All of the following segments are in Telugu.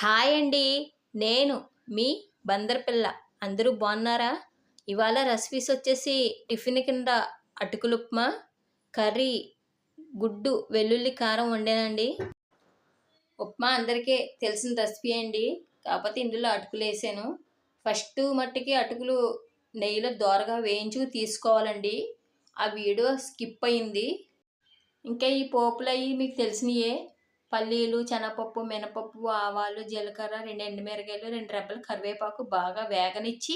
హాయ్ అండి. నేను మీ బందర్ పిల్ల. అందరూ బాగున్నారా? ఇవాళ రెసిపీస్ వచ్చేసి టిఫిన్ కింద అటుకులు ఉప్మా, కర్రీ, గుడ్డు వెల్లుల్లి కారం వండానండి. ఉప్మా అందరికీ తెలిసిన రెసిపీ అండి. కాకపోతే ఇందులో అటుకులు వేసాను. ఫస్ట్ మట్టికి అటుకులు నెయ్యిలో దోరగా వేయించు తీసుకోవాలండి. ఆ వీడియో స్కిప్ అయింది. ఇంకా ఈ పోపులు అవి మీకు తెలిసినయే. పల్లీలు, శనగపప్పు, మినపప్పు, ఆవాలు, జీలకర్ర, 2 ఎండుమిరగాయలు, 2 రెబ్బలు కరివేపాకు బాగా వేగనిచ్చి,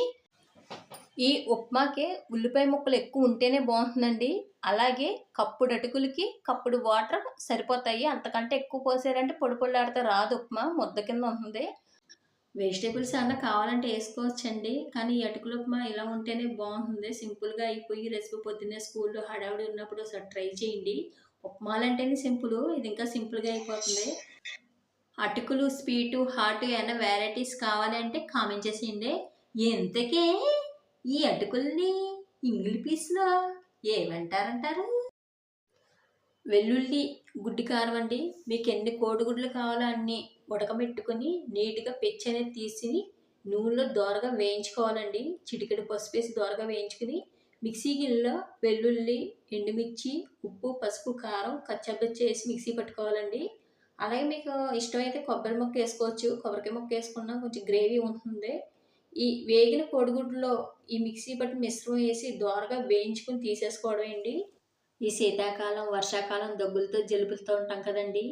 ఈ ఉప్మాకి ఉల్లిపాయ ముక్కలు ఎక్కువ ఉంటేనే బాగుంటుందండి. అలాగే కప్పుడు అటుకులకి కప్పుడు వాటర్ సరిపోతాయి. అంతకంటే ఎక్కువ పోసారంటే పొడి పొడిలాడితే రాదు, ఉప్మా ముద్ద కింద ఉంటుంది. వెజిటేబుల్స్ అన్నా కావాలంటే వేసుకోవచ్చండి. కానీ ఈ అటుకుల ఉప్మా ఇలా ఉంటేనే బాగుంటుంది. సింపుల్గా అయిపోయి రెసిపీ పొద్దున్నే స్కూల్లో హడావిడి ఉన్నప్పుడు ఒకసారి ట్రై చేయండి. ఉప్మాలంటేనే సింపుల్, ఇది ఇంకా సింపుల్గా అయిపోతుంది. అటుకులు స్వీటు హాట్ ఏమైనా వెరైటీస్ కావాలంటే కామెంట్ చేసేయండి. ఎంతకే ఈ అటుకుల్ని ఇంగిలి పీస్లో ఏమంటారంటారు? వెల్లుల్లి గుడ్డి కారం అండి. మీకు ఎన్ని కోడిగుడ్లు కావాలో అన్ని ఉడకబెట్టుకొని నీట్గా పెచ్చి అనేది తీసి నూనెలో దోరగా వేయించుకోవాలండి. చిటికెడు పసుపు వేసి దోరగా వేయించుకుని మిక్సీ గిన్నెలో వెల్లుల్లి, ఎండుమిర్చి, ఉప్పు, పసుపు, కారం కచ్చాపచ్చి వేసి మిక్సీ పట్టుకోవాలండి. అలాగే మీకు ఇష్టమైతే కొబ్బరి ముక్క వేసుకోవచ్చు. కొబ్బరికాయ ముక్క వేసుకున్నా కొంచెం గ్రేవీ ఉంటుంది. ఈ వేగిన కోడిగుడ్లో ఈ మిక్సీ పట్టి మిశ్రమం వేసి దోరగా వేయించుకుని తీసేసుకోవడం అండి. ఈ శీతాకాలం, వర్షాకాలం దగ్గులతో జలుబులతో ఉంటాం కదండి.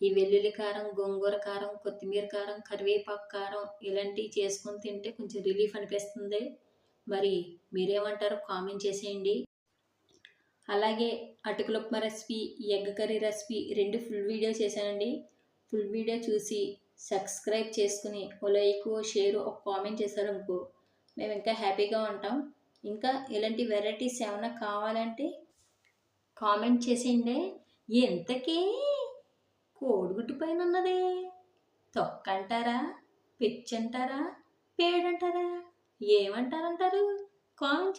ఈ వెల్లుల్లి కారం, గోంగూర కారం, కొత్తిమీర కారం, కరివేపాకు కారం ఇలాంటివి చేసుకొని తింటే కొంచెం రిలీఫ్ అనిపిస్తుంది. మరి మీరేమంటారో కామెంట్ చేసేయండి. అలాగే అటుకుల upma recipe, egg curry recipe 2 full video చేశానండి. ఫుల్ వీడియో చూసి సబ్స్క్రైబ్ చేసుకుని ఓ లైక్, షేర్, ఒక కామెంట్ చేశారనుకో మేము ఇంకా హ్యాపీగా ఉంటాం. ఇంకా ఇలాంటి వెరైటీస్ ఏమైనా కావాలంటే కామెంట్ చేసేయండి. ఎంతకీ కోడిగుడ్డు పైన ఉన్నది తొక్క అంటారా, పెచ్చంటారా, పేడంటారా, ఏమంటారంటారు? కామెంట్